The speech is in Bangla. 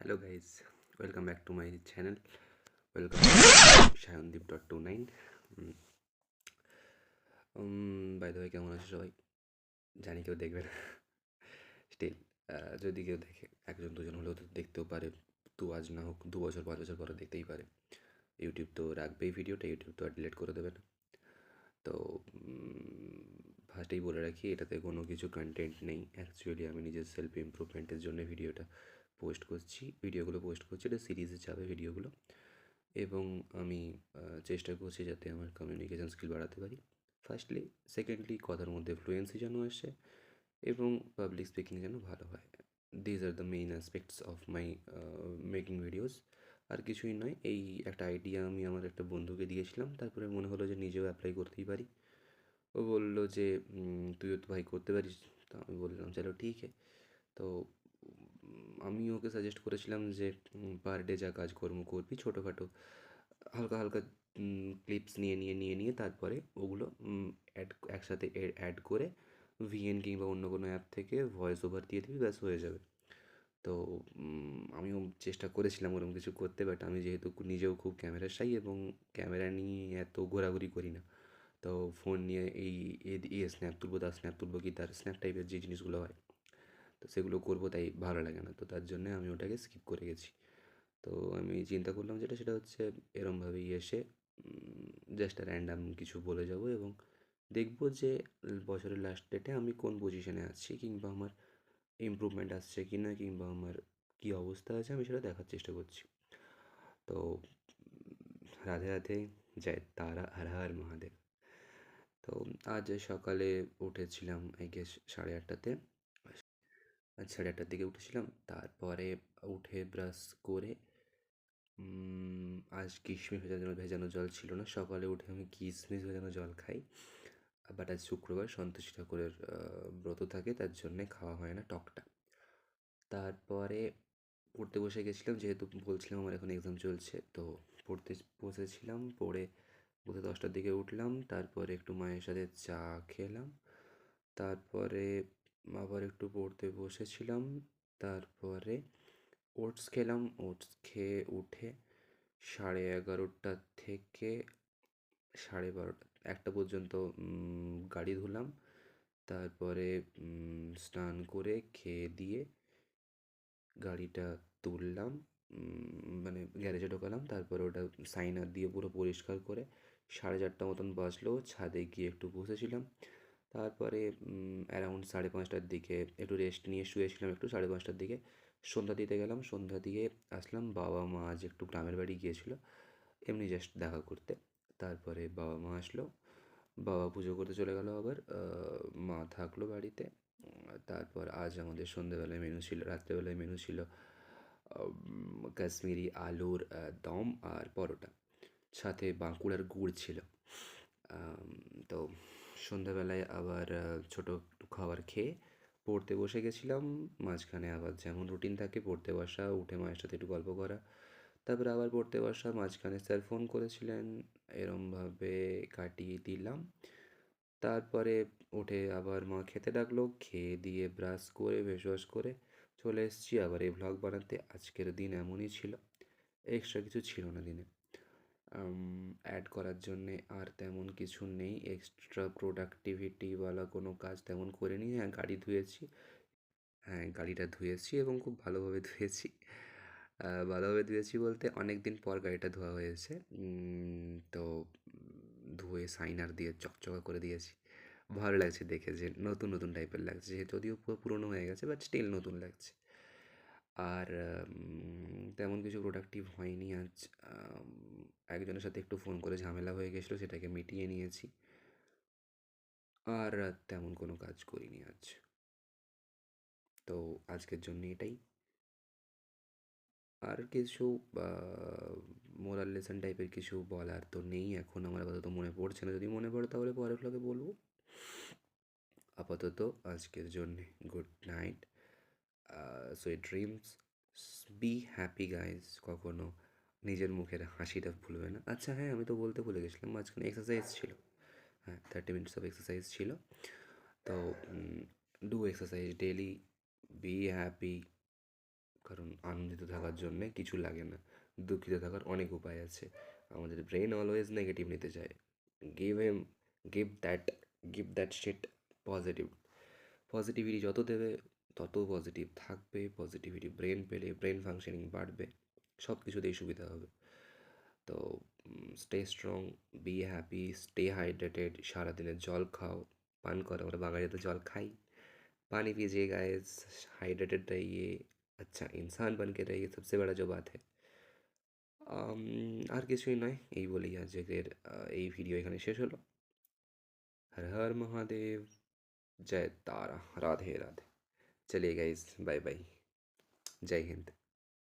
Hello guys, welcome back to my channel. Welcome to Shayandip.29. By the way, কেমন আছো সবাই? জানি কেউ দেখবে না। স্টিল যদি কেউ দেখে, একজন দুজন হলেও তো দেখতেও পারে। আজ না হোক 2 বছর 5 বছর পরে দেখতেই পারে। ইউটিউব তো রাখবেই ভিডিওটা, ইউটিউব তো আর ডিলিট করে দেবে না। তো ফার্স্টেই বলে রাখি, এটাতে কোনো কিছু কন্টেন্ট নেই। অ্যাকচুয়ালি আমি নিজের সেলফ ইমপ্রুভমেন্টের জন্য ভিডিওগুলো পোস্ট করছি। এটা সিরিজে যাবে ভিডিওগুলো। এবং আমি চেষ্টা করছি যাতে আমার কমিউনিকেশান স্কিল বাড়াতে পারি ফার্স্টলি। সেকেন্ডলি, কথার মধ্যে ফ্লুয়েন্সি যেন আসে এবং পাবলিক স্পিকিং যেন ভালো হয়। These are the main aspects of my making videos. আর কিছুই নয়, এই একটা আইডিয়া আমি আমার একটা বন্ধুকে দিয়েছিলাম, তারপরে মনে হলো যে নিজেও অ্যাপ্লাই করতেই পারি। ও বলল যে তুইও তো ভাই করতে পারিস। তো আমি বললাম চলো ঠিক আছে। তো আমি ওকে সাজেস্ট করেছিলাম যে পার ডে যা কাজকর্ম করবি ছোটোখাটো হালকা হালকা ক্লিপস নিয়ে তারপরে ওগুলো একসাথে অ্যাড করে ভিএন কিংবা অন্য কোনো অ্যাপ থেকে ভয়েস ওভার দিয়ে দিবি, ব্যাস হয়ে যাবে। তো আমিও চেষ্টা করেছিলাম ওরকম কিছু করতে, বাট আমি যেহেতু নিজেও খুব ক্যামেরা শাই এবং ক্যামেরা নিয়ে এত ঘোরাঘুরি করি না। তো ফোন নিয়ে স্ন্যাপ তুলবো, তার স্ন্যাপ তুলবো কি তার স্ন্যাপ টাইপের যে জিনিসগুলো হয়, তো সেগুলো করবো, তাই ভালো লাগে না। তো তার জন্যে আমি ওটাকে স্কিপ করে গেছি। তো আমি চিন্তা করলাম সেটা হচ্ছে এরমভাবেই এসে জাস্ট র্যান্ডাম কিছু বলে যাব এবং দেখবো যে বছরের লাস্ট ডেটে আমি কোন পজিশনে আছি, কিংবা আমার ইমপ্রুভমেন্ট আসছে কি না, কিংবা আমার কী অবস্থা আছে, আমি সেটা দেখার চেষ্টা করছি। তো রাধে রাধে, জয় তারা, হর হর মহাদেব। তো আজ সকালে উঠেছিলাম আই গেস 8:30টাতে। আজ 8:30টার দিকে উঠেছিলাম। তারপরে উঠে ব্রাশ করে আজ কিশমিশ ভেজানো ভেজানো জল ছিল না। সকালে উঠে আমি কিশমিশ ভেজানো জল খাই। বাট আজ শুক্রবার, সন্তোষী ঠাকুরের ব্রত থাকে, তার জন্যে খাওয়া হয় না টকটা। তারপরে পড়তে বসে গেছিলাম, যেহেতু বলছিলাম আমার এখন এক্সাম চলছে। তো পড়তে বসেছিলাম, পড়ে বোধ 10টার দিকে উঠলাম। তারপরে একটু মায়ের সাথে চা খেলাম। তারপরে আবার একটু পড়তে বসেছিলাম। তারপরে ওটস খেলাম। ওটস খেয়ে উঠে 11:30 থেকে 12:30 একটা পর্যন্ত গাড়ি ধুলাম। তারপরে স্নান করে খেয়ে দিয়ে গাড়িটা তুললাম, মানে গ্যারেজে ঢোকালাম। তারপরে ওটা সাইনার দিয়ে পুরো পরিষ্কার করে 4:30 মতন বাজলো। ছাদে গিয়ে একটু বসেছিলাম। তারপরে অ্যারাউন্ড 5:30টার দিকে একটু রেস্ট নিয়ে শুয়েছিলাম। একটু 5:30টার দিকে সন্ধ্যা দিতে গেলাম। সন্ধ্যা দিয়ে আসলাম। বাবা মা আজ একটু গ্রামের বাড়ি গিয়েছিলো, এমনি জাস্ট দেখা করতে। তারপরে বাবা মা আসলো, বাবা পুজো করতে চলে গেল আবার, মা থাকলো বাড়িতে। তারপর আজ আমাদের সন্ধ্যেবেলায় মেনু ছিল, রাত্রেবেলায় মেনু ছিল কাশ্মীরি আলুর দম আর পরোটা, সাথে বাঁকুড়ার গুড় ছিল। তো সন্ধ্যাবেলায় আবার ছোটো একটু খাবার খেয়ে পড়তে বসে গেছিলাম। মাঝখানে আবার যেমন রুটিন থাকে, পড়তে বসা, উঠে মায়ের সাথে একটু গল্প করা, তারপরে আবার পড়তে বসা। মাঝখানে স্যার ফোন করেছিলেন, এরমভাবে কাটিয়ে দিলাম। তারপরে উঠে আবার মা খেতে ডাকলো, খেয়ে দিয়ে ব্রাশ করে ফেস ওয়াশ করে চলে এসেছি আবার এই ভ্লগ বানাতে। আজকের দিন এমনই ছিল, এক্সট্রা কিছু ছিল না দিনে অ্যাড করার জন্যে। আর তেমন কিছু নেই, এক্সট্রা প্রোডাক্টিভিটিওয়ালা কোনো কাজ তেমন করিনি। হ্যাঁ, গাড়ি ধুয়েছি। হ্যাঁ, গাড়িটা ধুয়েছি এবং খুব ভালোভাবে ধুয়েছি। ভালোভাবে ধুয়েছি বলতে অনেক দিন পর গাড়িটা ধোয়া হয়েছে। তো ধুয়ে শাইনার দিয়ে চকচকা করে দিয়েছি। ভালো লাগছে দেখে, যে নতুন নতুন টাইপের লাগছে, যে যদিও পুরো পুরনো হয়ে গেছে, বাট স্টিল নতুন লাগছে। আর তেমন কিছু প্রোডাক্টিভ হয়নি আজ। একজনের সাথে একটু ফোন করে ঝামেলা হয়ে গেছিলো, সেটাকে মিটিয়ে নিয়েছি। আর তেমন কোনো কাজ করিনি আজ। তো আজকের জন্য এটাই। আর কিছু মোরাল লেসন টাইপের কিছু বলার তো নেই এখন, আমার আপাতত মনে পড়ছে না। যদি মনে পড়ে তাহলে পরের ভ্লগে বলবো। আপাতত আজকের জন্যে good night, sweet dreams, be happy guys. কখনো নিজের মুখের হাসিটা ভুলবে না। আচ্ছা হ্যাঁ, আমি তো বলতে ভুলে গেছিলাম, মাঝখানে এক্সারসাইজ ছিল। হ্যাঁ, 30 মিনিটস অফ এক্সারসাইজ ছিল। তো do exercise daily, be happy, কারণ আনন্দিত থাকার জন্যে কিছু লাগে না, দুঃখিত থাকার অনেক উপায় আছে। আমাদের ব্রেন অলওয়েজ নেগেটিভ নিতে চায়। Give him give that give that shit positive. Positivity যত দেবে তত পজিটিভ থাকবে, পজিটিভিটি ব্রেন পেলে ব্রেন ফাংশনিং বাড়বে, সব কিছুতেই সুবিধা হবে। তো stay strong, be happy, stay hydrated, সারাদিনের জল खाओ, पान करो। আমরা বাঙালি তো জল খাই। पानी पीजिए गाइस, हाइड्रेटेड रहिए, अच्छा इंसान बन के रहिए, सबसे बड़ा जो बात है। আর কিছুই নয়, এই বলেই আজকের এই ভিডিও এখানে শেষ হলো। हर हर महादेव, जय तारा, राधे राधे। चलिए गाइस, बाय बाय, जय हिंद।